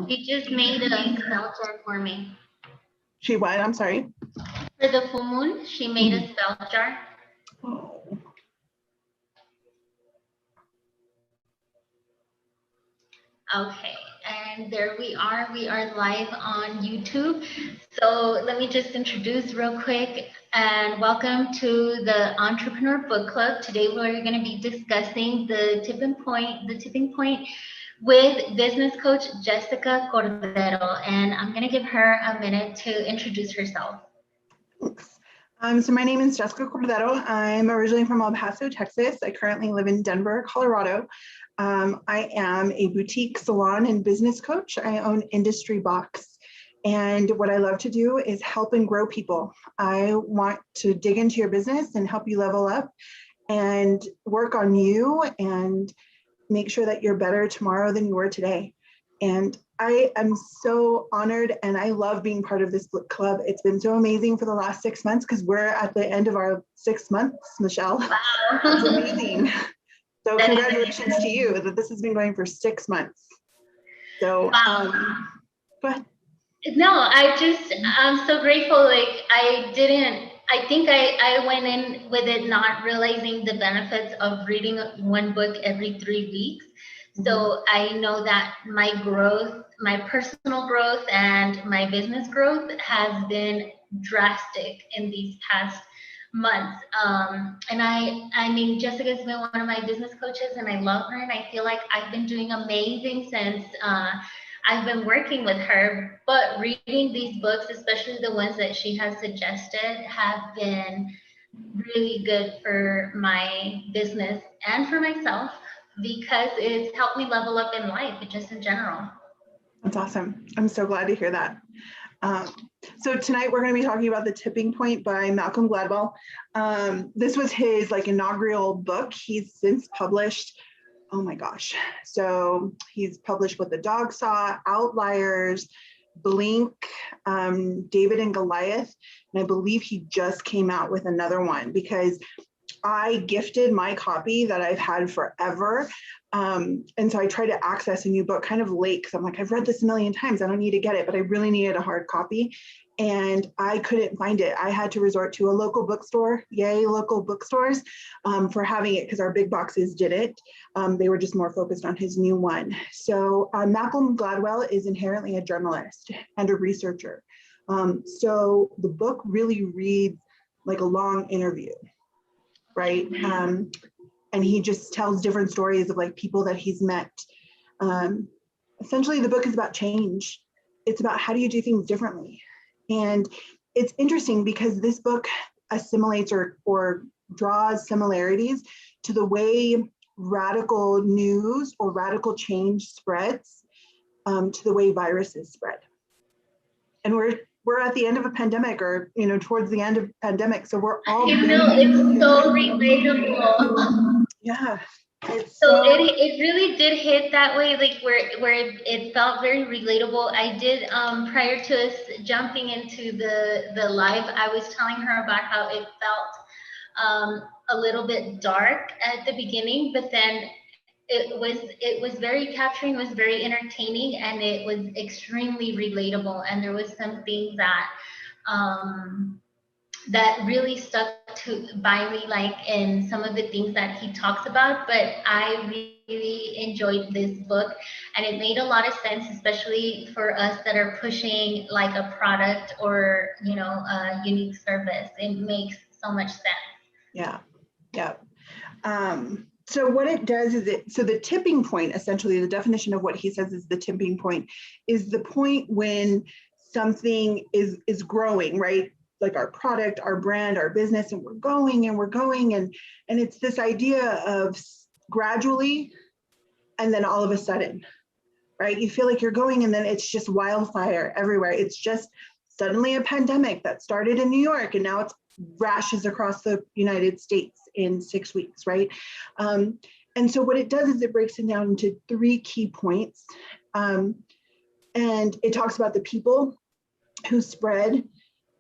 She just made a spell jar for me. She what? I'm sorry. For the full moon, she made a spell jar. Oh. Okay, and there we are. We are live on YouTube. So let me just introduce real quick and welcome to the Entrepreneur Book Club. Today we're going to be discussing the tipping point with business coach Jessica Cordero, and I'm going to give her a minute to introduce herself. Thanks. So my name is Jessica Cordero. I'm originally from El Paso, Texas. I currently live in Denver, Colorado. I am a boutique salon and business coach. I own Industry Box. And what I love to do is help and grow people. I want to dig into your business and help you level up and work on you and make sure that you're better tomorrow than you were today. And I am so honored and I love being part of this book club. It's been so amazing for the last 6 months because we're at the end of our 6 months, Michelle. Wow. It's amazing. So congratulations to you that this has been going for 6 months. So wow. Go ahead. No, I'm so grateful. Like I think I went in with it not realizing the benefits of reading one book every 3 weeks. So I know that my growth, my personal growth and my business growth has been drastic in these past months. And I mean, Jessica's been one of my business coaches and I love her and I feel like I've been doing amazing since I've been working with her, but reading these books, especially the ones that she has suggested, have been really good for my business and for myself because it's helped me level up in life, just in general. That's awesome. I'm so glad to hear that. So tonight we're going to be talking about The Tipping Point by Malcolm Gladwell. This was his inaugural book. He's since published, oh my gosh. So he's published What the Dog Saw, Outliers, Blink, David and Goliath. And I believe he just came out with another one because I gifted my copy that I've had forever. And so I tried to access a new book kind of late because I'm like, I've read this a million times. I don't need to get it, but I really needed a hard copy. And I couldn't find it. I had to resort to a local bookstore, yay, local bookstores, for having it because our big boxes didn't. They were just more focused on his new one. So Malcolm Gladwell is inherently a journalist and a researcher. So the book really reads like a long interview, right? And he just tells different stories of people that he's met. Essentially, the book is about change. It's about how do you do things differently. And it's interesting because this book assimilates or draws similarities to the way radical news or radical change spreads to the way viruses spread. And we're at the end of a pandemic or, towards the end of pandemic. So we're all- it's so relatable. Yeah. So it really did hit that way, where it felt very relatable. I did prior to us jumping into the live, I was telling her about how it felt a little bit dark at the beginning, but then it was very capturing, was very entertaining, and it was extremely relatable. And there was some things that really stuck by me, in some of the things that he talks about. But I really enjoyed this book, and it made a lot of sense, especially for us that are pushing a product or a unique service. It makes so much sense. Yeah. So what it does is so the tipping point, essentially the definition of what he says is the tipping point, is the point when something is growing, right? Like our product, our brand, our business, and we're going and it's this idea of gradually and then all of a sudden, right? You feel like you're going and then it's just wildfire everywhere. It's just suddenly a pandemic that started in New York and now it's rashes across the United States in 6 weeks, right? And so what it does is it breaks it down into 3 key points. And it talks about the people who spread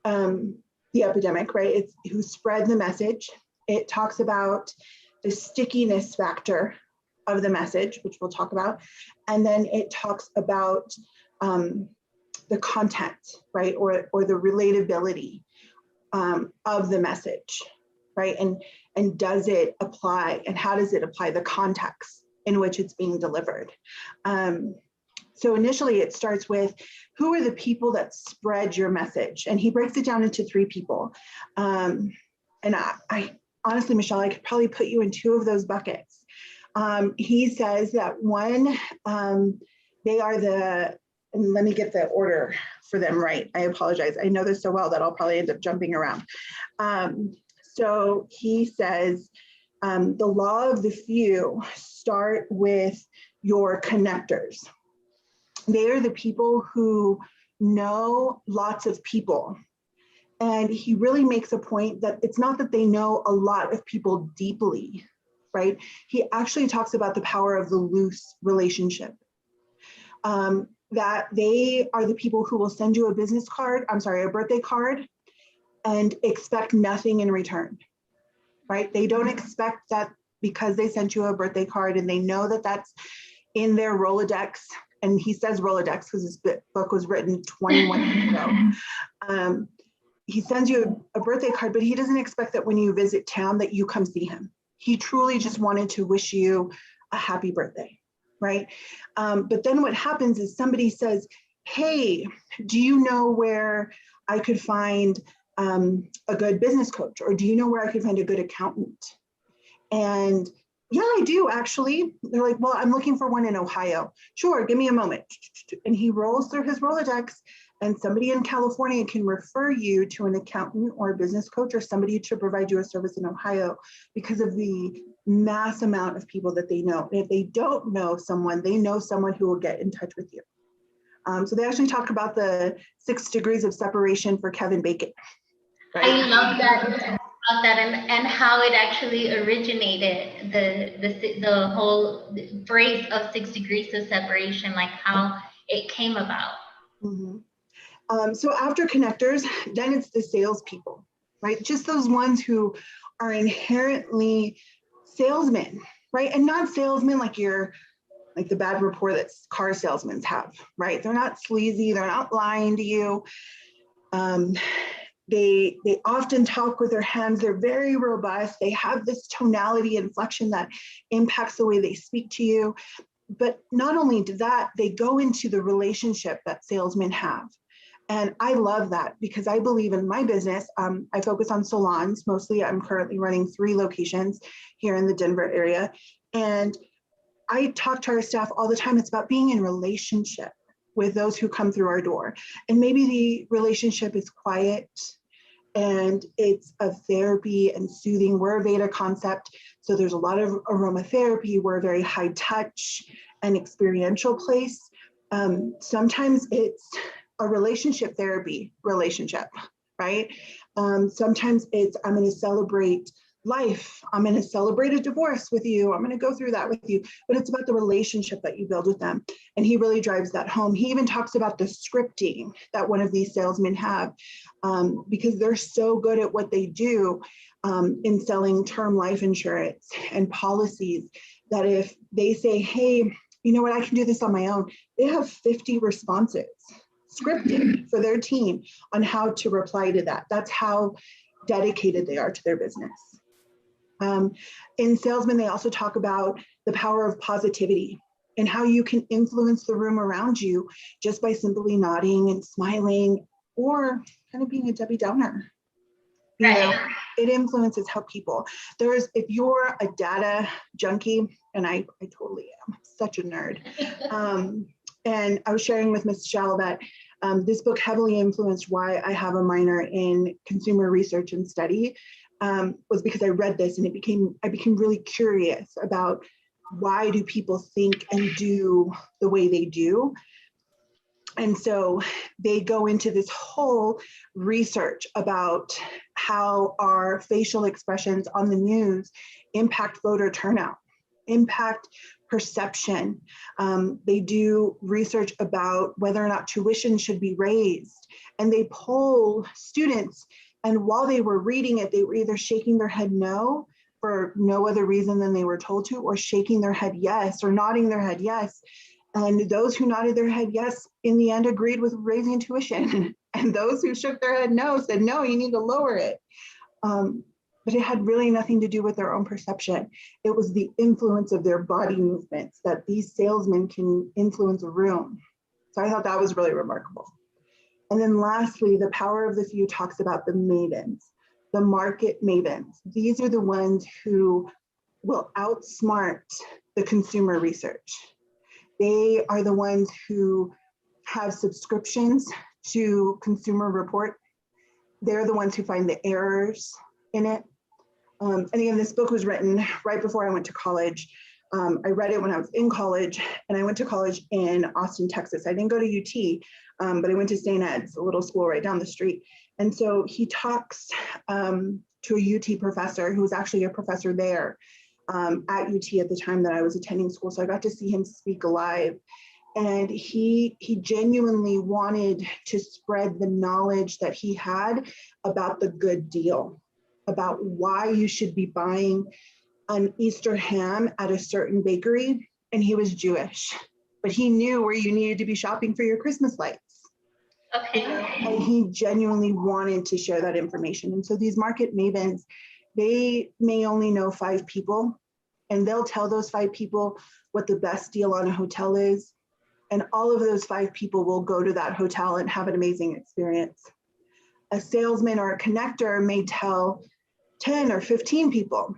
the epidemic, right? It's who spread the message. It talks about the stickiness factor of the message, which we'll talk about. And then it talks about the content, right, or the relatability of the message, right, and does it apply, and how does it apply the context in which it's being delivered. So initially it starts with, who are the people that spread your message? And he breaks it down into 3 people. And I honestly, Michelle, I could probably put you in 2 of those buckets. He says that one, they are the, and let me get the order for them right. I apologize. I know this so well that I'll probably end up jumping around. So he says, the law of the few, start with your connectors. They are the people who know lots of people. And he really makes a point that it's not that they know a lot of people deeply, right? He actually talks about the power of the loose relationship. That they are the people who will send you a birthday card and expect nothing in return, right? They don't expect that because they sent you a birthday card and they know that that's in their Rolodex. And he says Rolodex because this book was written 21 years ago. He sends you a birthday card, but he doesn't expect that when you visit town that you come see him. He truly just wanted to wish you a happy birthday, right? But then what happens is somebody says, hey, do you know where I could find a good business coach? Or do you know where I could find a good accountant? And yeah, I do actually. They're like, well, I'm looking for one in Ohio. Sure, give me a moment. And he rolls through his Rolodex, and somebody in California can refer you to an accountant or a business coach or somebody to provide you a service in Ohio because of the mass amount of people that they know. And if they don't know someone, they know someone who will get in touch with you. So they actually talk about the 6 degrees of separation for Kevin Bacon. Right? I love that. And how it actually originated, the whole phrase of 6 degrees of separation, like how it came about. Mm-hmm. So after connectors, then it's the salespeople, right? Just those ones who are inherently salesmen, right? And not salesmen like the bad rapport that car salesmen have, right? They're not sleazy, they're not lying to you. They often talk with their hands. They're very robust. They have this tonality inflection that impacts the way they speak to you. But not only that, they go into the relationship that salesmen have. And I love that because I believe in my business. I focus on salons. Mostly I'm currently running 3 locations here in the Denver area. And I talk to our staff all the time. It's about being in relationship with those who come through our door. And maybe the relationship is quiet and it's of therapy and soothing. We're a Veda concept, so there's a lot of aromatherapy. We're a very high touch and experiential place. Sometimes it's a relationship therapy relationship, right? Sometimes it's, I'm going to celebrate life. I'm going to celebrate a divorce with you. I'm going to go through that with you, but it's about the relationship that you build with them. And he really drives that home. He even talks about the scripting that one of these salesmen have because they're so good at what they do in selling term life insurance and policies that if they say, hey, you know what, I can do this on my own, they have 50 responses scripted for their team on how to reply to that. That's how dedicated they are to their business. In salesmen, they also talk about the power of positivity and how you can influence the room around you just by simply nodding and smiling or kind of being a Debbie Downer. You know, it influences how people, if you're a data junkie, and I totally am, such a nerd. And I was sharing with Michelle that this book heavily influenced why I have a minor in consumer research and study, was because I read this and I became really curious about why do people think and do the way they do. And so they go into this whole research about how our facial expressions on the news impact voter turnout, impact perception. They do research about whether or not tuition should be raised. And they poll students. And while they were reading it, they were either shaking their head no for no other reason than they were told to, or shaking their head yes, or nodding their head yes. And those who nodded their head yes, in the end agreed with raising tuition. And those who shook their head no said, no, you need to lower it. But it had really nothing to do with their own perception. It was the influence of their body movements that these salesmen can influence a room. So I thought that was really remarkable. And then lastly, the power of the few talks about the mavens, the market mavens. These are the ones who will outsmart the consumer research. They are the ones who have subscriptions to Consumer Report. They're the ones who find the errors in it. And again, this book was written right before I went to college. I read it when I was in college, and I went to college in Austin, Texas. I didn't go to UT, but I went to St. Ed's, a little school right down the street. And so he talks to a UT professor who was actually a professor there at UT at the time that I was attending school. So I got to see him speak live. And he genuinely wanted to spread the knowledge that he had about the good deal, about why you should be buying an Easter ham at a certain bakery. And he was Jewish, but he knew where you needed to be shopping for your Christmas lights. Okay. And he genuinely wanted to share that information. And so these market mavens, they may only know 5 people, and they'll tell those 5 people what the best deal on a hotel is. And all of those 5 people will go to that hotel and have an amazing experience. A salesman or a connector may tell 10 or 15 people,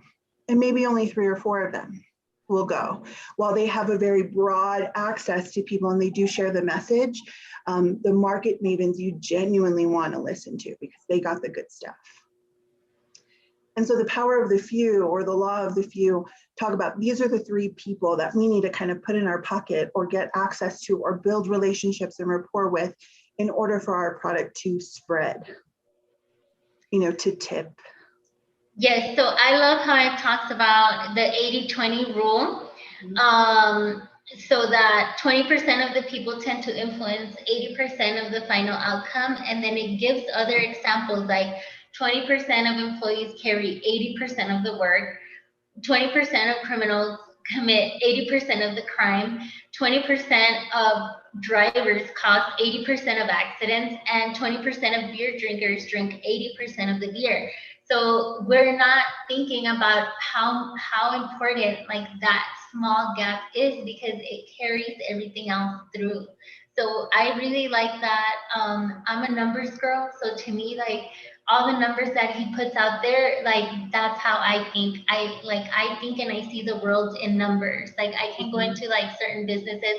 and maybe only 3 or 4 of them will go. While they have a very broad access to people and they do share the message, the market mavens you genuinely want to listen to because they got the good stuff. And so the power of the few, or the law of the few, talk about these are the 3 people that we need to kind of put in our pocket or get access to or build relationships and rapport with in order for our product to spread, to tip. Yes, so I love how it talks about the 80-20 rule. So that 20% of the people tend to influence 80% of the final outcome. And then it gives other examples like 20% of employees carry 80% of the work, 20% of criminals commit 80% of the crime, 20% of drivers cause 80% of accidents, and 20% of beer drinkers drink 80% of the beer. So we're not thinking about how important like that small gap is because it carries everything else through. So I really like that. I'm a numbers girl, so to me, like all the numbers that he puts out there, like that's how I think. I think and I see the world in numbers. Like I can go into like certain businesses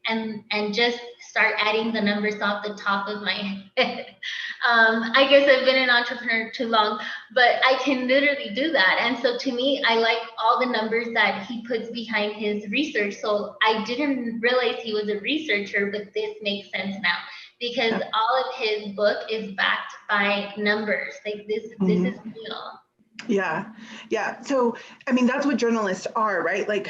and just start adding the numbers off the top of my head. I guess I've been an entrepreneur too long, but I can literally do that. And so to me, I like all the numbers that he puts behind his research. So I didn't realize he was a researcher, but this makes sense now because all of his book is backed by numbers. Like this is real. Yeah. So, I mean, that's what journalists are, right? Like,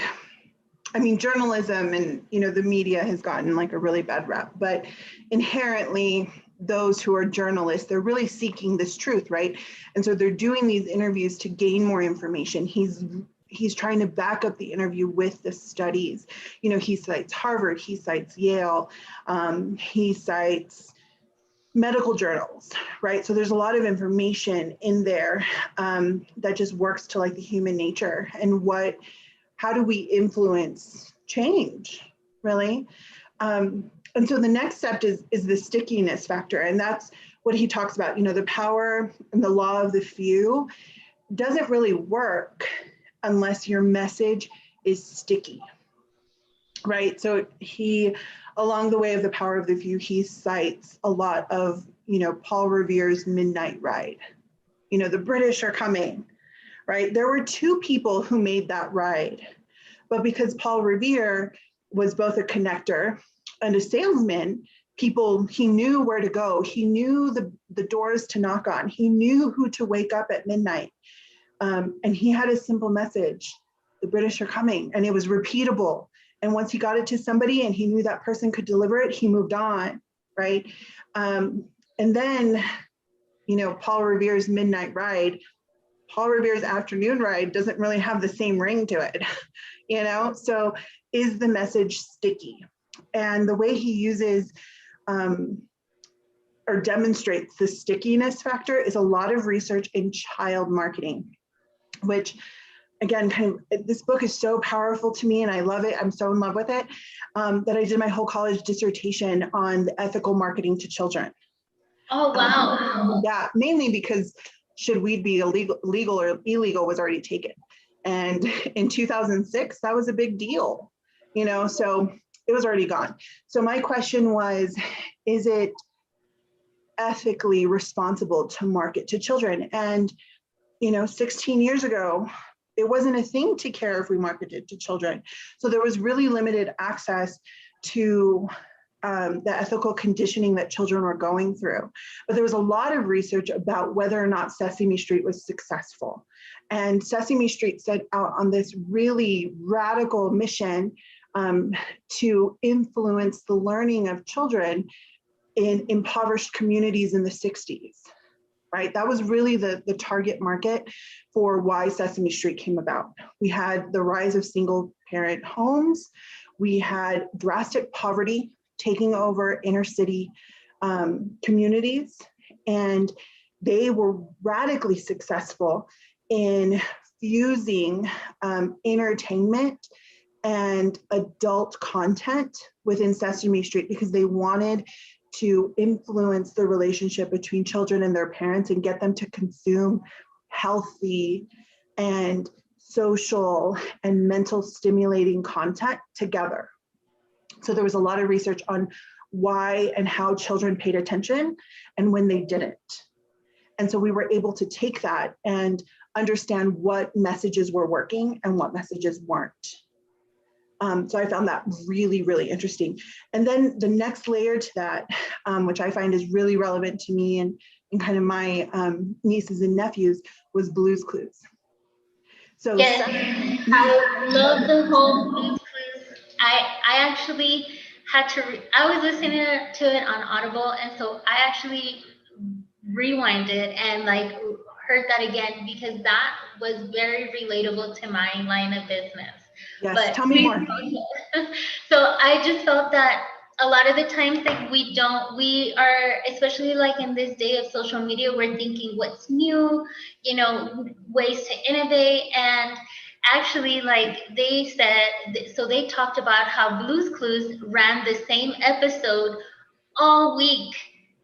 I mean, journalism and, the media has gotten like a really bad rap, but inherently those who are journalists, they're really seeking this truth, right? And so they're doing these interviews to gain more information. He's trying to back up the interview with the studies. He cites Harvard, he cites Yale, he cites medical journals, right? So there's a lot of information in there that just works to like the human nature and how do we influence change, really? And so the next step is the stickiness factor. And that's what he talks about, the power and the law of the few doesn't really work unless your message is sticky, right? So along the way of the power of the few, he cites a lot of, Paul Revere's Midnight Ride. The British are coming, right? There were 2 people who made that ride, but because Paul Revere was both a connector and a salesman, he knew where to go. He knew the doors to knock on. He knew who to wake up at midnight. And he had a simple message, the British are coming, and it was repeatable. And once he got it to somebody and he knew that person could deliver it, he moved on, right? And then, Paul Revere's Midnight Ride, Paul Revere's Afternoon Ride doesn't really have the same ring to it, So is the message sticky? And the way he uses or demonstrates the stickiness factor is a lot of research in child marketing, which again, this book is so powerful to me and I love it. I'm so in love with it that I did my whole college dissertation on the ethical marketing to children. Oh, wow. Yeah, mainly because should weed be legal or illegal was already taken. And in 2006, that was a big deal, so it was already gone. So my question was, is it ethically responsible to market to children? And 16 years ago, it wasn't a thing to care if we marketed to children. So there was really limited access to the ethical conditioning that children were going through. But there was a lot of research about whether or not Sesame Street was successful. And Sesame Street set out on this really radical mission to influence the learning of children in impoverished communities in the 60s. Right? That was really the target market for why Sesame Street came about. We had the rise of single parent homes. We had drastic poverty taking over inner city communities. And they were radically successful in fusing entertainment and adult content within Sesame Street because they wanted to influence the relationship between children and their parents and get them to consume healthy and social and mental stimulating content together. So there was a lot of research on why and how children paid attention and when they didn't. And so we were able to take that and understand what messages were working and what messages weren't. So I found that really, really interesting. And then the next layer to that, which I find is really relevant to me and kind of my nieces and nephews, was Blue's Clues. So yes, I love the whole Blue's Clues. I actually had to, I was listening to it on Audible, and so I actually rewinded and like heard that again because that was very relatable to my line of business. Yes, But tell me more. so I just felt that a lot of the times like we are, especially like in this day of social media, we're thinking what's new, ways to innovate. And actually like they said, so they talked about how Blue's Clues ran the same episode all week.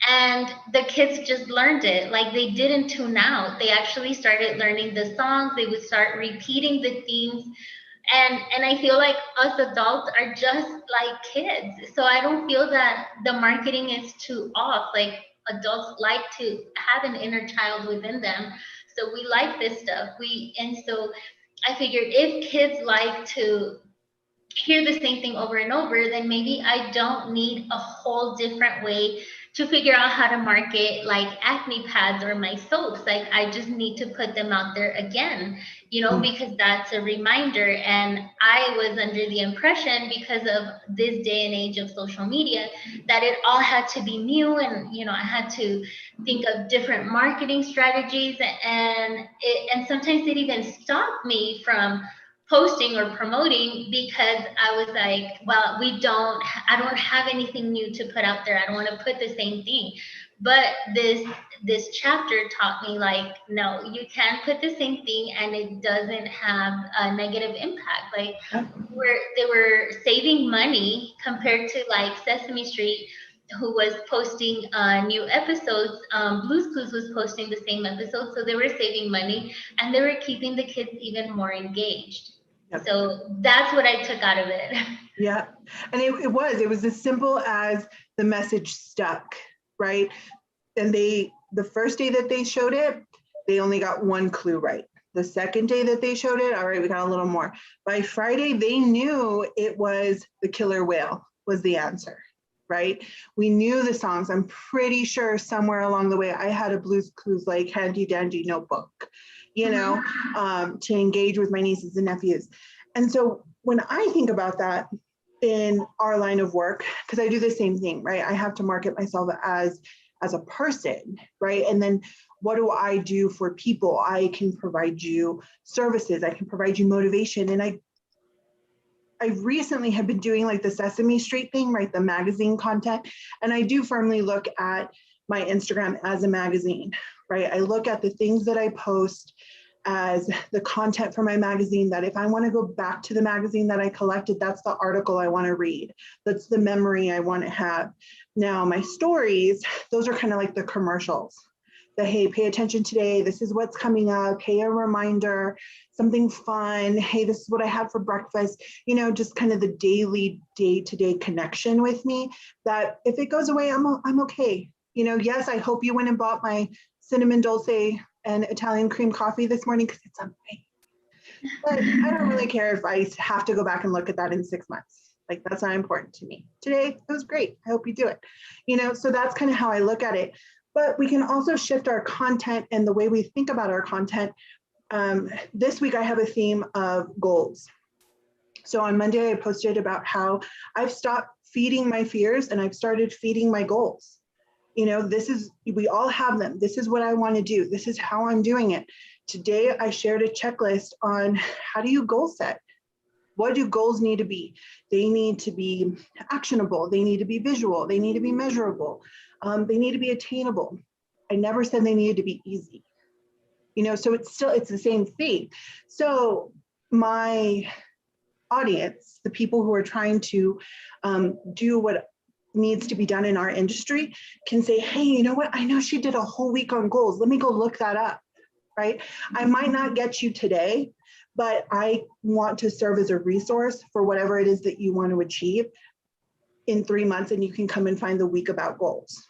And the kids just learned it. Like they didn't tune out. They actually started learning the songs. They would start repeating the themes. And I feel like us adults are just like kids. So I don't feel that the marketing is too off. Like adults like to have an inner child within them. So we like this stuff. And so I figured if kids like to hear the same thing over and over, then maybe I don't need a whole different way to figure out how to market like acne pads or my soaps. Like I just need to put them out there again, because that's a reminder. And I was under the impression, because of this day and age of social media, that it all had to be new, and I had to think of different marketing strategies, and sometimes it even stopped me from posting or promoting because I was like, well, I don't have anything new to put out there. I don't want to put the same thing. But this chapter taught me like, no, you can put the same thing and it doesn't have a negative impact. Like they were saving money compared to like Sesame Street, who was posting new episodes. Blue's Clues was posting the same episodes, so they were saving money and they were keeping the kids even more engaged. Yep. So that's what I took out of it. Yeah, and it was as simple as the message stuck, right? And the first day that they showed it, they only got one clue right. The second day that they showed it, all right, we got a little more. By Friday, they knew it was the killer whale was the answer, right? We knew the songs. I'm pretty sure somewhere along the way, I had a Blue's Clues like handy dandy notebook, to engage with my nieces and nephews. And so when I think about that in our line of work, because I do the same thing, right? I have to market myself as a person, right? And then what do I do for people? I can provide you services, I can provide you motivation. And I recently have been doing like the Sesame Street thing, right? The magazine content. And I do firmly look at my Instagram as a magazine, right? I look at the things that I post as the content for my magazine, that if I want to go back to the magazine that I collected, that's the article I want to read. That's the memory I want to have. Now, my stories, those are kind of like the commercials. The, hey, pay attention today. This is what's coming up. Hey, a reminder, something fun. Hey, this is what I had for breakfast. You know, just kind of the daily, day-to-day connection with me, that if it goes away, I'm okay. You know, yes, I hope you went and bought my cinnamon dulce and Italian cream coffee this morning because it's amazing. But I don't really care if I have to go back and look at that in 6 months. Like, that's not important to me. Today, it was great. I hope you do it. You know, so that's kind of how I look at it. But we can also shift our content and the way we think about our content. This week, I have a theme of goals. So on Monday, I posted about how I've stopped feeding my fears and I've started feeding my goals. You know, we all have them. This is what I want to do. This is how I'm doing it. Today, I shared a checklist on how do you goal set? What do goals need to be? They need to be actionable. They need to be visual. They need to be measurable. They need to be attainable. I never said they needed to be easy. You know, so it's the same thing. So my audience, the people who are trying to do what needs to be done in our industry, can say, hey, you know what? I know she did a whole week on goals. Let me go look that up, right? I might not get you today, but I want to serve as a resource for whatever it is that you want to achieve in 3 months, and you can come and find the week about goals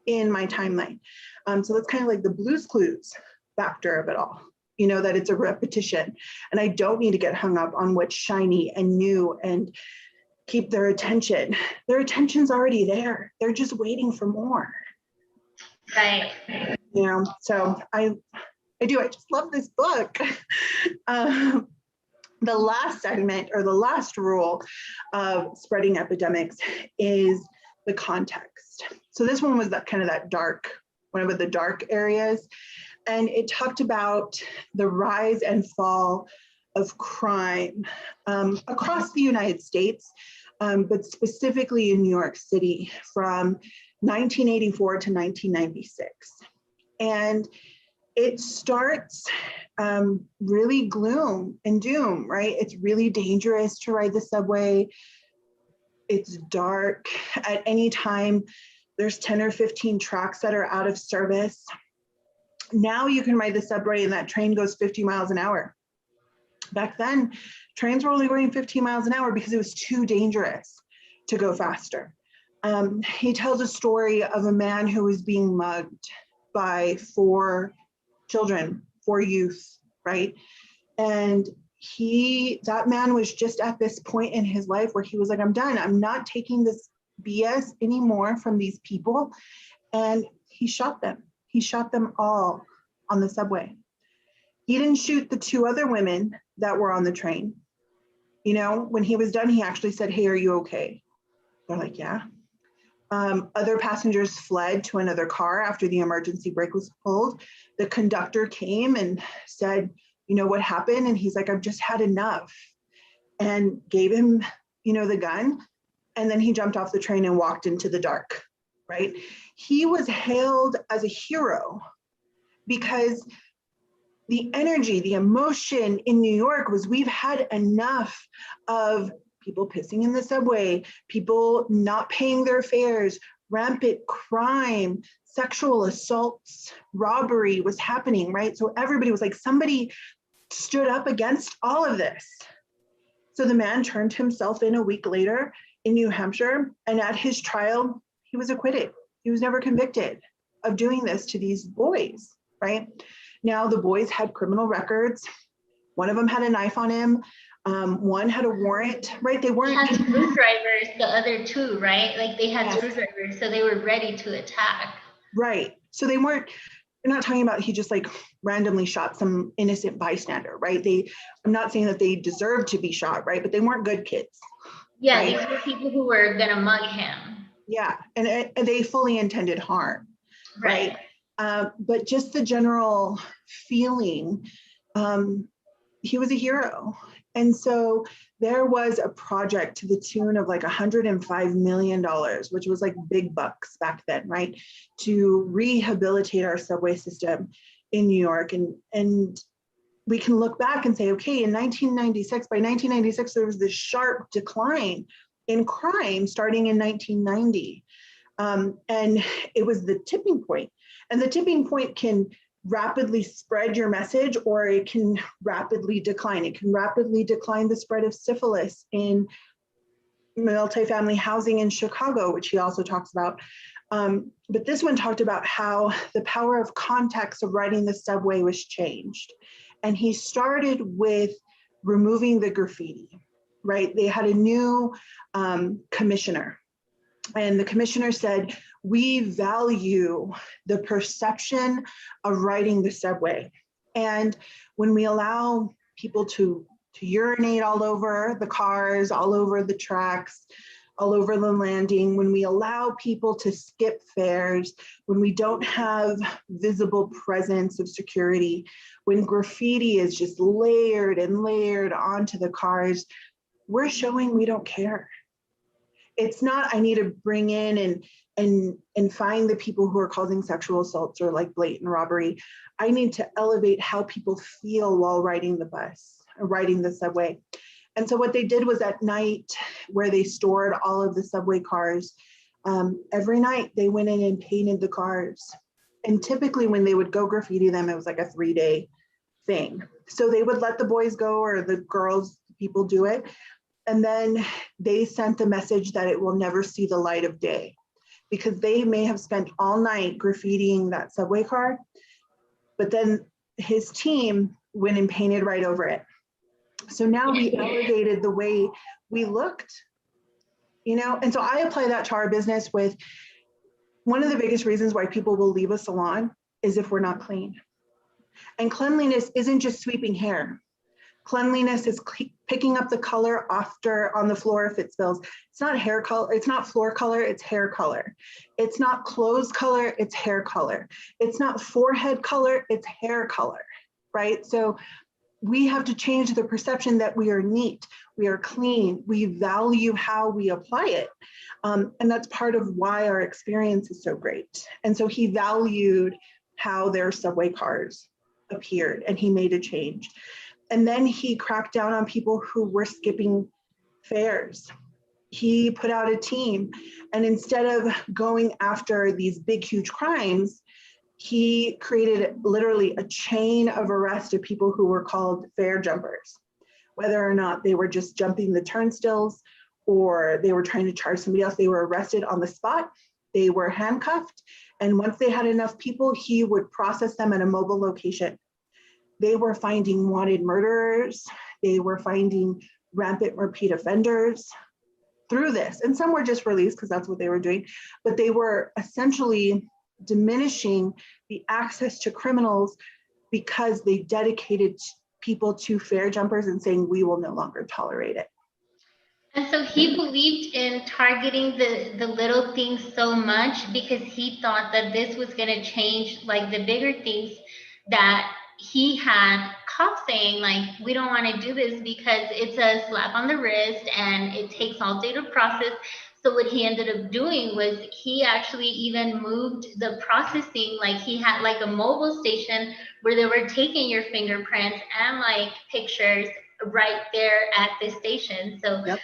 in my timeline. So that's kind of like the Blue's Clues factor of it all, you know, that it's a repetition, and I don't need to get hung up on what's shiny and new and keep their attention. Their attention's already there. They're just waiting for more. Right. You know, so I just love this book. The last segment, or the last rule of spreading epidemics, is the context. So this one was one of the dark areas. And it talked about the rise and fall of crime across the United States, but specifically in New York City from 1984 to 1996. And it starts really gloom and doom, right? It's really dangerous to ride the subway. It's dark. At any time, there's 10 or 15 tracks that are out of service. Now you can ride the subway and that train goes 50 miles an hour. Back then, trains were only going 15 miles an hour because it was too dangerous to go faster. He tells a story of a man who was being mugged by 4 children, 4 youth, right? And that man was just at this point in his life where he was like, I'm done. I'm not taking this BS anymore from these people. And he shot them. He shot them all on the subway. He didn't shoot the 2 other women that were on the train. You know, when he was done, he actually said, hey, are you okay? They're like, yeah. Other passengers fled to another car after the emergency brake was pulled. The conductor came and said, you know, what happened? And he's like, I've just had enough, and gave him, you know, the gun. And then he jumped off the train and walked into the dark, right? He was hailed as a hero because the energy, the emotion in New York was, we've had enough of people pissing in the subway, people not paying their fares, rampant crime, sexual assaults, robbery was happening, right? So everybody was like, somebody stood up against all of this. So the man turned himself in a week later in New Hampshire, and at his trial, he was acquitted. He was never convicted of doing this to these boys, right? Now the boys had criminal records. One of them had a knife on him. One had a warrant, right? They weren't. They had screwdrivers, the other 2, right? Like they had screwdrivers, so they were ready to attack. Right. So they weren't, you're not talking about he just like randomly shot some innocent bystander, right? I'm not saying that they deserved to be shot, right? But they weren't good kids. Yeah, right? These were people who were gonna mug him. Yeah, and they fully intended harm, Right. But just the general feeling, he was a hero. And so there was a project to the tune of like $105 million, which was like big bucks back then, right? To rehabilitate our subway system in New York. And we can look back and say, okay, in 1996, by 1996, there was this sharp decline in crime starting in 1990. And it was the tipping point. And the tipping point can rapidly spread your message, or it can rapidly decline. It can rapidly decline the spread of syphilis in multifamily housing in Chicago, which he also talks about. But this one talked about how the power of context of riding the subway was changed. And he started with removing the graffiti, right? They had a new commissioner. And the commissioner said, we value the perception of riding the subway. And when we allow people to urinate all over the cars, all over the tracks, all over the landing, when we allow people to skip fares, when we don't have visible presence of security, when graffiti is just layered and layered onto the cars, we're showing we don't care. It's not, I need to bring in and find the people who are causing sexual assaults or like blatant robbery. I need to elevate how people feel while riding the bus, or riding the subway. And so what they did was at night, where they stored all of the subway cars, every night they went in and painted the cars. And typically when they would go graffiti them, it was like a 3-day thing. So they would let the boys go, or the girls, people do it. And then they sent the message that it will never see the light of day, because they may have spent all night graffitiing that subway car, but then his team went and painted right over it. So now we elevated the way we looked, you know? And so I apply that to our business with one of the biggest reasons why people will leave a salon is if we're not clean. And cleanliness isn't just sweeping hair. Cleanliness is picking up the color after on the floor if it spills. It's not hair color, it's not floor color, it's hair color. It's not clothes color, it's hair color. It's not forehead color, it's hair color, right? So we have to change the perception that we are neat, we are clean, we value how we apply it. And that's part of why our experience is so great. And so he valued how their subway cars appeared, and he made a change. And then he cracked down on people who were skipping fares. He put out a team, and instead of going after these big, huge crimes, he created literally a chain of arrest of people who were called fare jumpers, whether or not they were just jumping the turnstiles or they were trying to charge somebody else. They were arrested on the spot. They were handcuffed. And once they had enough people, he would process them at a mobile location. They were finding wanted murderers. They were finding rampant repeat offenders through this. And some were just released because that's what they were doing. But they were essentially diminishing the access to criminals because they dedicated people to fare jumpers and saying, we will no longer tolerate it. And so he believed in targeting the little things so much because he thought that this was going to change like the bigger things that he had cops saying, like, we don't want to do this because it's a slap on the wrist and it takes all day to process. So what he ended up doing was he actually even moved the processing, like he had like a mobile station where they were taking your fingerprints and like pictures right there at the station. So yep.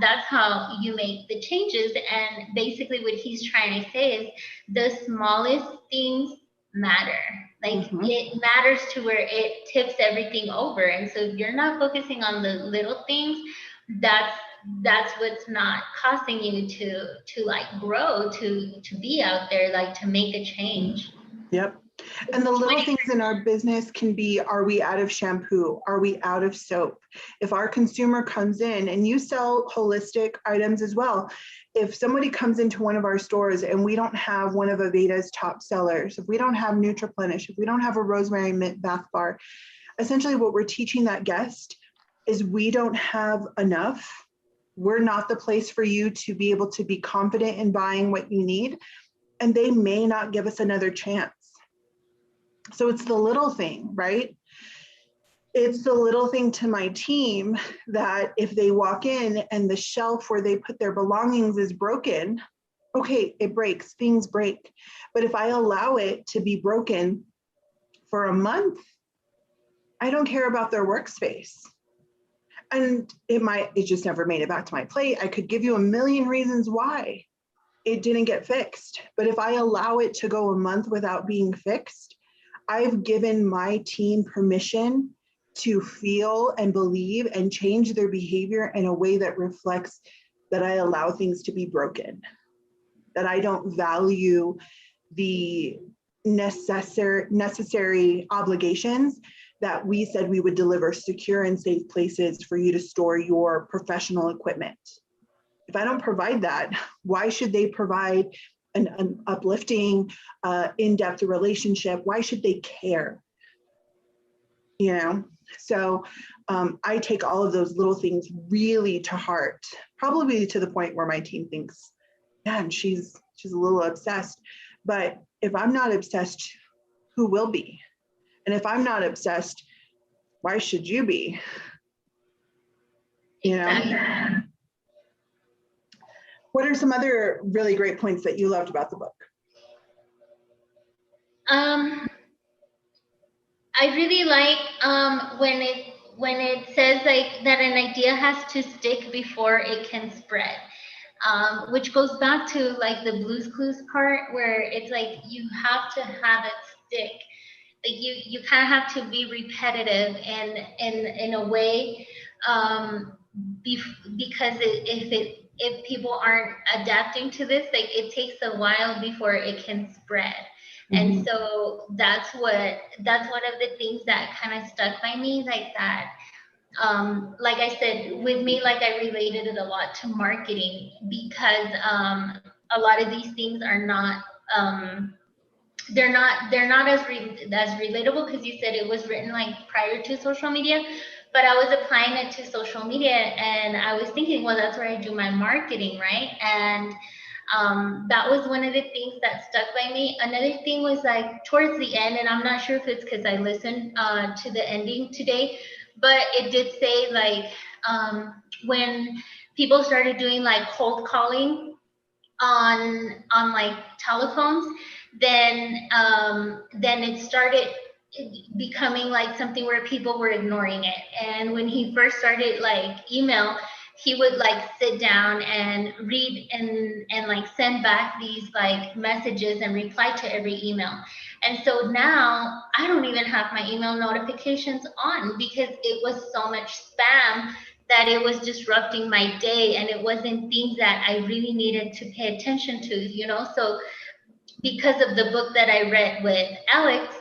That's how you make the changes. And basically what he's trying to say is the smallest things matter. Like it matters to where it tips everything over. And so if you're not focusing on the little things, that's what's not causing you to like grow, to be out there, like to make a change. Yep. And the little things in our business can be, are we out of shampoo? Are we out of soap? If our consumer comes in, and you sell holistic items as well, if somebody comes into one of our stores and we don't have one of Aveda's top sellers, if we don't have Nutriplenish, if we don't have a rosemary mint bath bar, essentially what we're teaching that guest is we don't have enough. We're not the place for you to be able to be confident in buying what you need, and they may not give us another chance. So it's the little thing, right? It's the little thing to my team that if they walk in and the shelf where they put their belongings is broken, okay, it breaks, things break. But if I allow it to be broken for a month, I don't care about their workspace. And it just never made it back to my plate. I could give you a million reasons why it didn't get fixed. But if I allow it to go a month without being fixed, I've given my team permission to feel and believe and change their behavior in a way that reflects that I allow things to be broken, that I don't value the necessary obligations that we said we would deliver secure and safe places for you to store your professional equipment. If I don't provide that, why should they provide an uplifting, in-depth relationship? Why should they care? You know, so I take all of those little things really to heart, probably to the point where my team thinks, man, she's a little obsessed. But if I'm not obsessed, who will be? And if I'm not obsessed, why should you be? You know? Exactly. What are some other really great points that you loved about the book? I really like when it says like that an idea has to stick before it can spread. Which goes back to like the Blue's Clues part where it's like you have to have it stick. Like you kind of have to be repetitive and in a way, because if people aren't adapting to this, like it takes a while before it can spread. And so that's one of the things that kind of stuck by me, like that. Like I said, with me, like I related it a lot to marketing because a lot of these things are not, they're not as relatable because you said it was written like prior to social media, but I was applying it to social media and I was thinking, well, that's where I do my marketing, right? And that was one of the things that stuck by me. Another thing was like towards the end, and I'm not sure if it's because I listened to the ending today, but it did say like when people started doing like cold calling on like telephones, then it started becoming like something where people were ignoring it. And when he first started like email, he would like sit down and read and like send back these like messages and reply to every email. And so now I don't even have my email notifications on because it was so much spam that it was disrupting my day and it wasn't things that I really needed to pay attention to, you know? So because of the book that I read with Alex,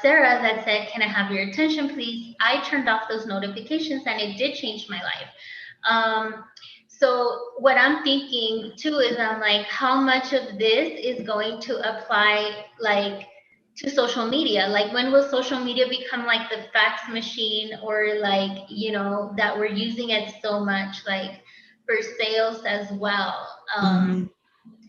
Sarah, that said, can I have your attention, please? I turned off those notifications and it did change my life. So what I'm thinking too is I'm like, how much of this is going to apply like to social media? Like when will social media become like the fax machine or like, you know, that we're using it so much like for sales as well?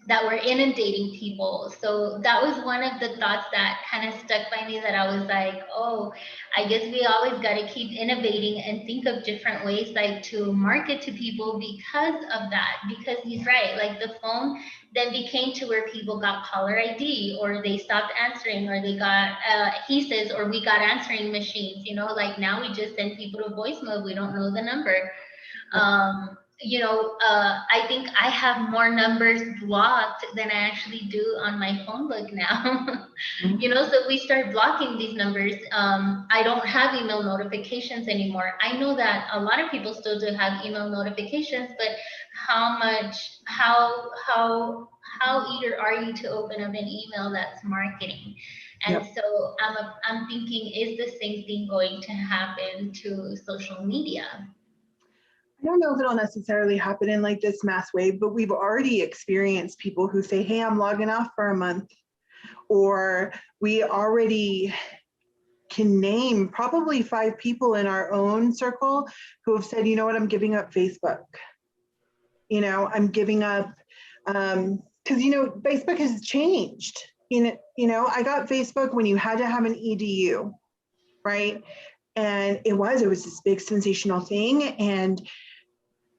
That we're inundating people. So that was one of the thoughts that kind of stuck by me that I was like, oh, I guess we always got to keep innovating and think of different ways like to market to people because of that. Because he's right, like the phone then became to where people got caller ID or they stopped answering or they got, he says, or we got answering machines, you know, like now we just send people to voicemail, we don't know the number. You know, I think I have more numbers blocked than I actually do on my phone book now. You know, so we start blocking these numbers. I don't have email notifications anymore. I know that a lot of people still do have email notifications, but how eager are you to open up an email that's marketing? And so I'm thinking, is the same thing going to happen to social media? I don't know if it'll necessarily happen in like this mass wave, but we've already experienced people who say, hey, I'm logging off for a month. Or we already can name probably 5 people in our own circle who have said, you know what, I'm giving up Facebook. You know, I'm giving up, because, you know, Facebook has changed. You know, I got Facebook when you had to have an EDU, right? And it was this big sensational thing. And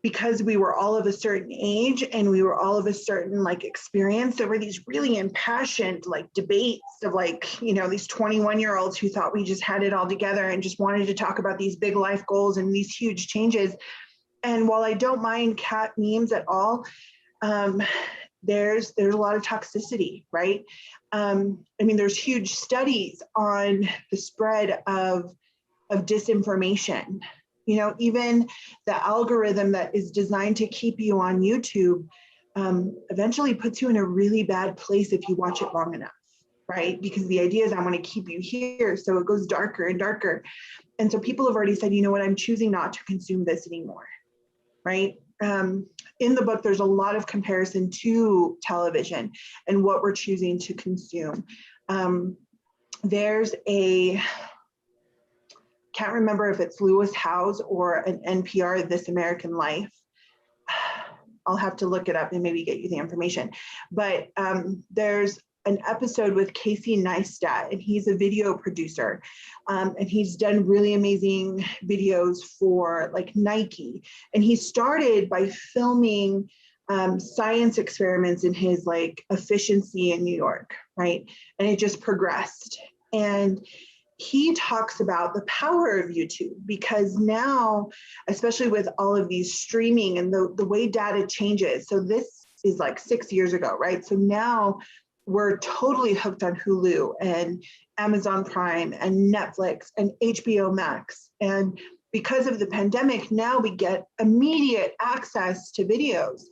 because we were all of a certain age and we were all of a certain like experience, there were these really impassioned like debates of like, you know, these 21-year-olds who thought we just had it all together and just wanted to talk about these big life goals and these huge changes. And while I don't mind cat memes at all, there's a lot of toxicity, right? I mean, there's huge studies on the spread of disinformation. You know, even the algorithm that is designed to keep you on YouTube eventually puts you in a really bad place if you watch it long enough, right? Because the idea is I want to keep you here, so it goes darker and darker. And so people have already said, you know what, I'm choosing not to consume this anymore, right? In the book, there's a lot of comparison to television and what we're choosing to consume. There's a, can't remember if it's Lewis Howes or an NPR, This American Life. I'll have to look it up and maybe get you the information. But there's an episode with Casey Neistat, and he's a video producer. And he's done really amazing videos for like Nike. And he started by filming science experiments in his like efficiency in New York, right? And it just progressed. And he talks about the power of YouTube, because now, especially with all of these streaming and the way data changes, so this is like 6 years ago, right? So now we're totally hooked on Hulu and Amazon Prime and Netflix and HBO Max. And because of the pandemic, now we get immediate access to videos.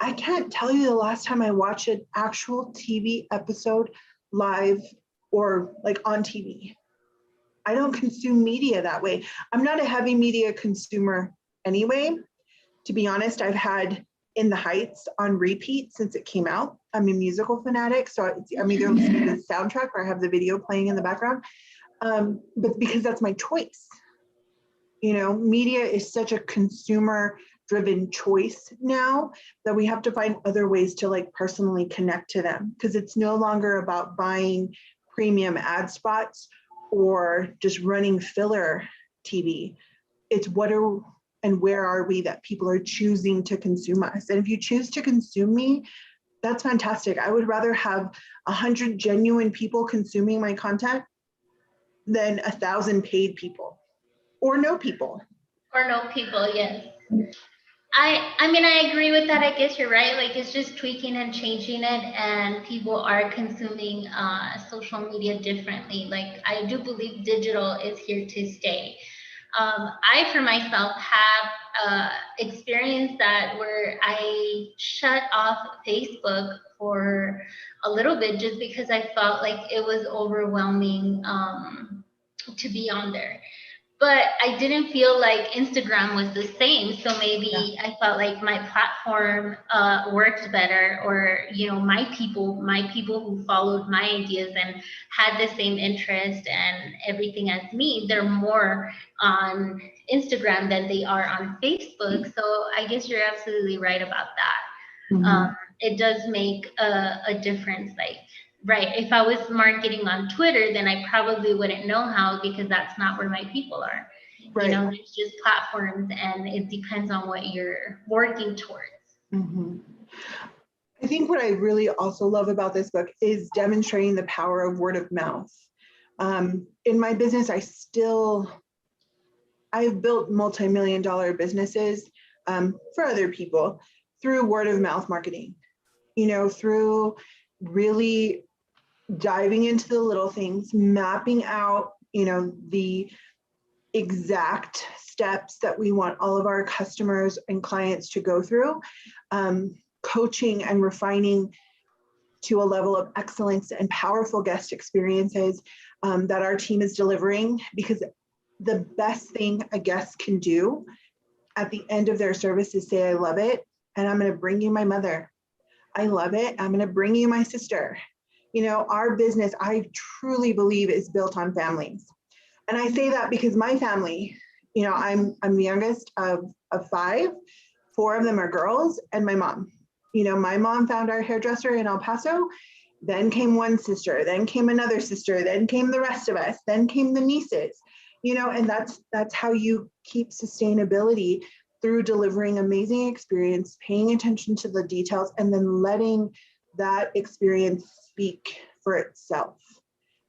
I can't tell you the last time I watched an actual TV episode live or like on TV. I don't consume media that way. I'm not a heavy media consumer anyway. To be honest, I've had In the Heights on repeat since it came out. I'm a musical fanatic, so I'm either listening to the soundtrack or I have the video playing in the background. But because that's my choice. You know, media is such a consumer-driven choice now that we have to find other ways to like personally connect to them, because it's no longer about buying premium ad spots or just running filler TV. It's what are and where are we that people are choosing to consume us. And if you choose to consume me, that's fantastic. I would rather have 100 genuine people consuming my content than 1,000 paid people or no people. Or no people, yes. I mean, I agree with that. I guess you're right. Like, it's just tweaking and changing it, and people are consuming social media differently. Like, I do believe digital is here to stay. I, for myself, have experienced that where I shut off Facebook for a little bit just because I felt like it was overwhelming to be on there. But I didn't feel like Instagram was the same. So maybe I felt like my platform worked better, or, you know, my people who followed my ideas and had the same interest and everything as me, they're more on Instagram than they are on Facebook. So I guess you're absolutely right about that. Mm-hmm. It does make a difference. Like, right, if I was marketing on Twitter, then I probably wouldn't know how, because that's not where my people are. Right. You know, it's just platforms, and it depends on what you're working towards. Mm-hmm. I think what I really also love about this book is demonstrating the power of word of mouth. In my business, I've built multi-million-dollar businesses for other people through word of mouth marketing, you know, through really diving into the little things, mapping out, you know, the exact steps that we want all of our customers and clients to go through, coaching and refining to a level of excellence and powerful guest experiences that our team is delivering. Because the best thing a guest can do at the end of their service is say, I love it, and I'm going to bring you my mother. I love it, I'm going to bring you my sister. You know, our business, I truly believe, is built on families. And I say that because my family, you know, I'm the youngest of 5. 4 of them are girls, and my mom. You know, my mom found our hairdresser in El Paso. Then came one sister, then came another sister, then came the rest of us, then came the nieces. And that's how you keep sustainability, through delivering amazing experience, paying attention to the details, and then letting that experience speak for itself,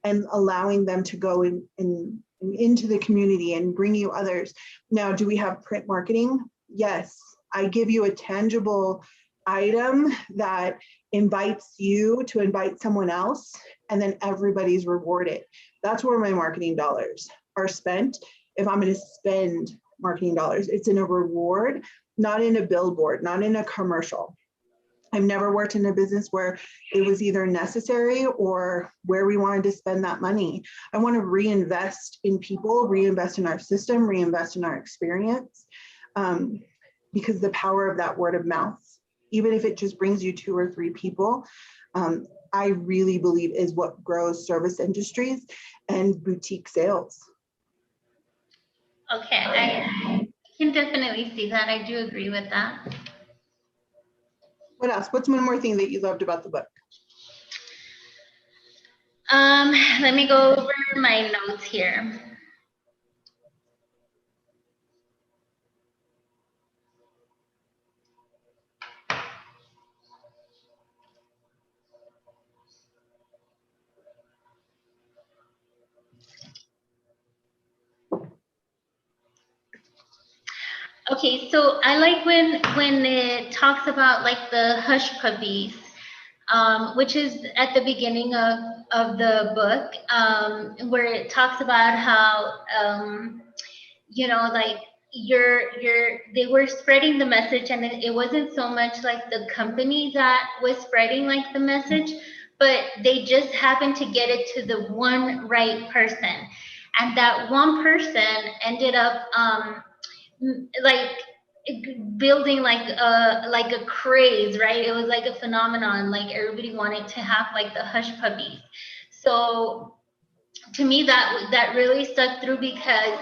and allowing them to go into the community and bring you others. Now, do we have print marketing? Yes. I give you a tangible item that invites you to invite someone else, and then everybody's rewarded. That's where my marketing dollars are spent. If I'm going to spend marketing dollars, it's in a reward, not in a billboard, not in a commercial. I've never worked in a business where it was either necessary or where we wanted to spend that money. I want to reinvest in people, reinvest in our system, reinvest in our experience, because the power of that word of mouth, even if it just brings you 2 or 3 people, I really believe is what grows service industries and boutique sales. Okay, I can definitely see that. I do agree with that. What else? What's one more thing that you loved about the book? Let me go over my notes here. Okay, so I like when it talks about like the hush puppies, which is at the beginning of the book, where it talks about how like they were spreading the message, and it wasn't so much like the company that was spreading like the message, but they just happened to get it to the one right person, and that one person ended up like building like a craze, right? It was like a phenomenon, like everybody wanted to have like the hush puppies. So to me that really stuck through, because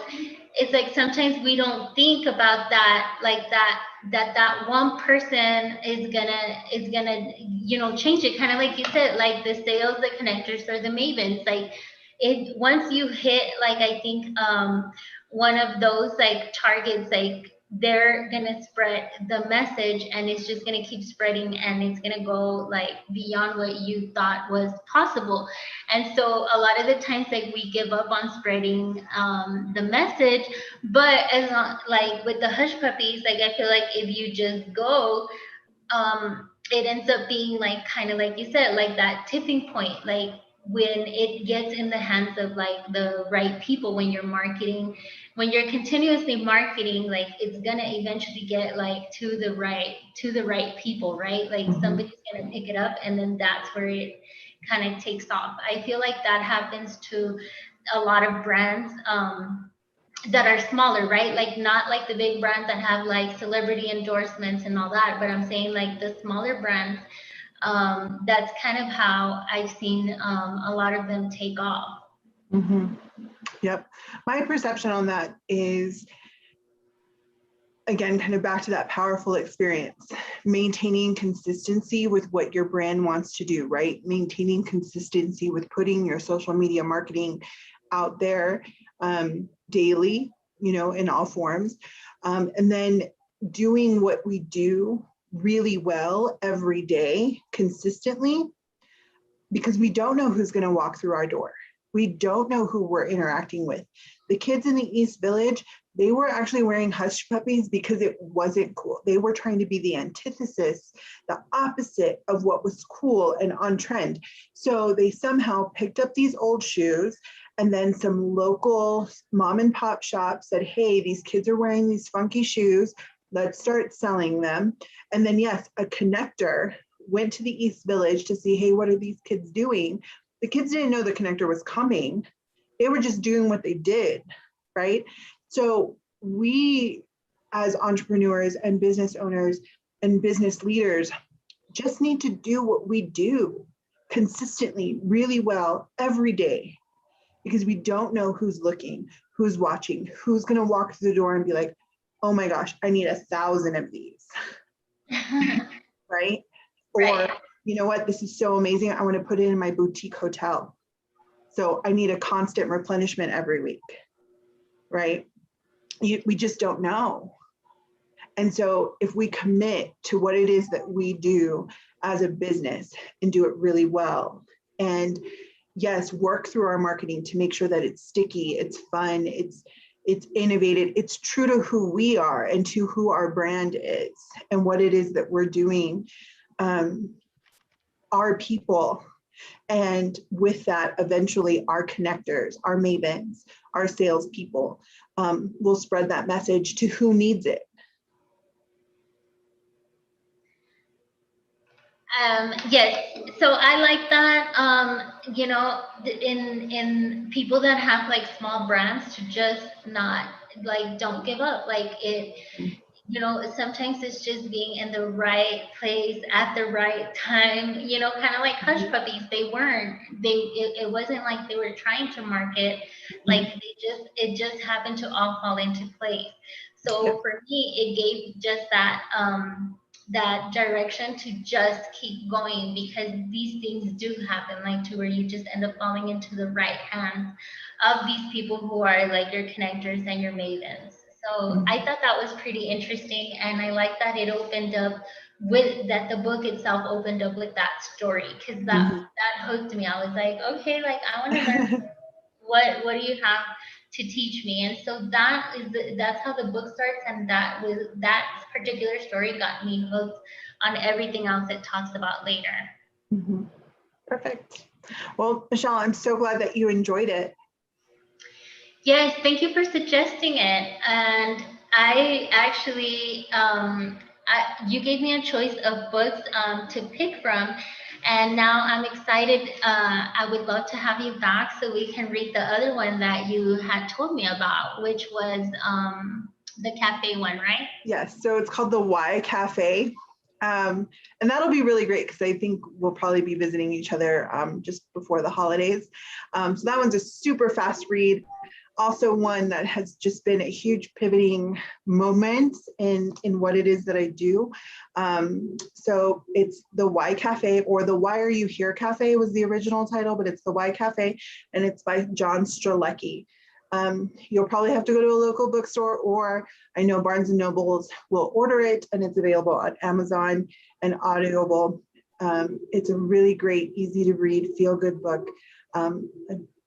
it's like sometimes we don't think about that, like that one person is gonna change it, kind of like you said, like the sales, the connectors, or the mavens. Like it, once you hit, like I think one of those like targets, like they're gonna spread the message, and it's just gonna keep spreading, and it's gonna go like beyond what you thought was possible. And so a lot of the times, like we give up on spreading the message, but as long, like with the hush puppies, like I feel like if you just go, it ends up being like kind of like you said, like that tipping point, like when it gets in the hands of like the right people, when you're marketing, when you're continuously marketing, like it's gonna eventually get like to the right people, right? Like somebody's gonna pick it up, and then that's where it kind of takes off. I feel like that happens to a lot of brands that are smaller, right? Like not like the big brands that have like celebrity endorsements and all that, but I'm saying like the smaller brands, that's kind of how I've seen a lot of them take off. Yep. My perception on that is, again, kind of back to that powerful experience, maintaining consistency with what your brand wants to do, right? Maintaining consistency with putting your social media marketing out there daily, in all forms. And then doing what we do really well every day, consistently, because we don't know who's going to walk through our door. We don't know who we're interacting with. The kids in the East Village, they were actually wearing hush puppies because it wasn't cool. They were trying to be the antithesis, the opposite of what was cool and on trend. So they somehow picked up these old shoes, and then some local mom and pop shops said, hey, these kids are wearing these funky shoes. Let's start selling them. And then, yes, a connector went to the East Village to see, hey, what are these kids doing? The kids didn't know the connector was coming. They were just doing what they did, right? So we, as entrepreneurs and business owners and business leaders, just need to do what we do consistently, really well every day, because we don't know who's looking, who's watching, who's going to walk through the door and be like, oh my gosh, I need 1,000 of these, right? Or, you know what, this is so amazing, I want to put it in my boutique hotel. So I need a constant replenishment every week. right? We just don't know. And so if we commit to what it is that we do as a business and do it really well, and yes, work through our marketing to make sure that it's sticky, it's fun, it's innovative, it's true to who we are and to who our brand is and what it is that we're doing, our people. And with that, eventually our connectors, our mavens, our salespeople will spread that message to who needs it. Yes, so I like that. You know, in people that have like small brands to just not like don't give up. Like it, you know, sometimes it's just being in the right place at the right time, you know, kind of like Hush Puppies. It wasn't like they were trying to market, like it just happened to all fall into place. So for me, it gave just that direction to just keep going, because these things do happen, like to where you just end up falling into the right hands of these people who are like your connectors and your mavens. So I thought that was pretty interesting, and I like that it opened up with that the book itself opened up with that story, because that hooked me. I was like, okay, like I want to learn what do you have to teach me. And so that's how the book starts, and that particular story got me hooked on everything else it talks about later. Perfect. Well, Michelle, I'm so glad that you enjoyed it. Yes, thank you for suggesting it. And I actually, you gave me a choice of books to pick from. And now I'm excited. I would love to have you back so we can read the other one that you had told me about, which was the cafe one, right? Yes, so it's called the Why Cafe. And that'll be really great because I think we'll probably be visiting each other just before the holidays. So that one's a super fast read. Also one that has just been a huge pivoting moment in what it is that I do. So it's the Why Cafe, or the Why Are You Here Cafe was the original title, but it's the Why Cafe, and it's by John Strzelecki. You'll probably have to go to a local bookstore, or I know Barnes and Nobles will order it, and it's available on Amazon and Audible. It's a really great, easy to read, feel good book.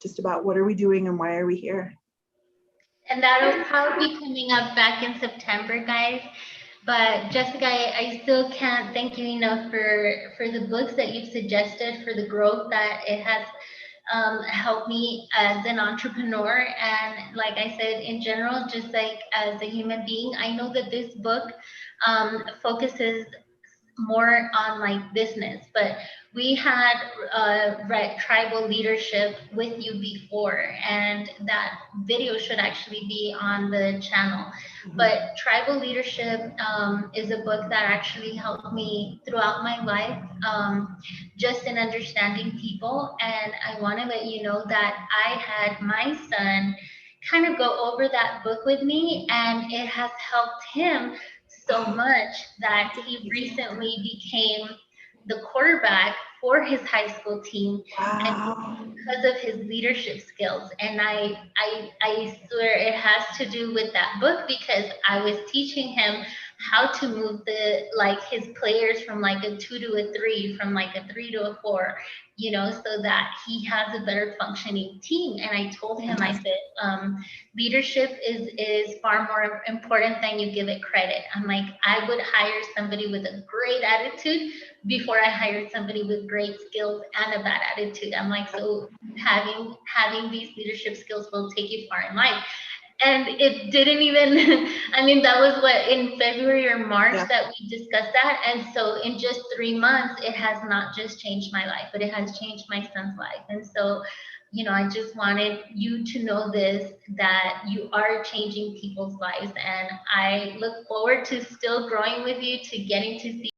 Just about what are we doing and why are we here. And that'll probably be coming up back in September, guys. But Jessica, I still can't thank you enough for the books that you've suggested, for the growth that it has helped me as an entrepreneur. And like I said, in general, just like as a human being, I know that this book focuses more on like business, but we had tribal leadership with you before, and that video should actually be on the channel. But tribal leadership is a book that actually helped me throughout my life, just in understanding people. And I want to let you know that I had my son kind of go over that book with me, and it has helped him so much that he recently became the quarterback for his high school team. Wow. And because of his leadership skills. And I swear it has to do with that book, because I was teaching him how to move like his players from like a 2 to a 3, from like a 3 to a 4, you know, so that he has a better functioning team. And I told him, I said, leadership is far more important than you give it credit. I'm like, I would hire somebody with a great attitude before I hired somebody with great skills and a bad attitude. I'm like, so having these leadership skills will take you far in life. And it didn't even, I mean, that was what, in February or March that we discussed that. And so in just 3 months, it has not just changed my life, but it has changed my son's life. And so, you know, I just wanted you to know this, that you are changing people's lives. And I look forward to still growing with you, to getting to see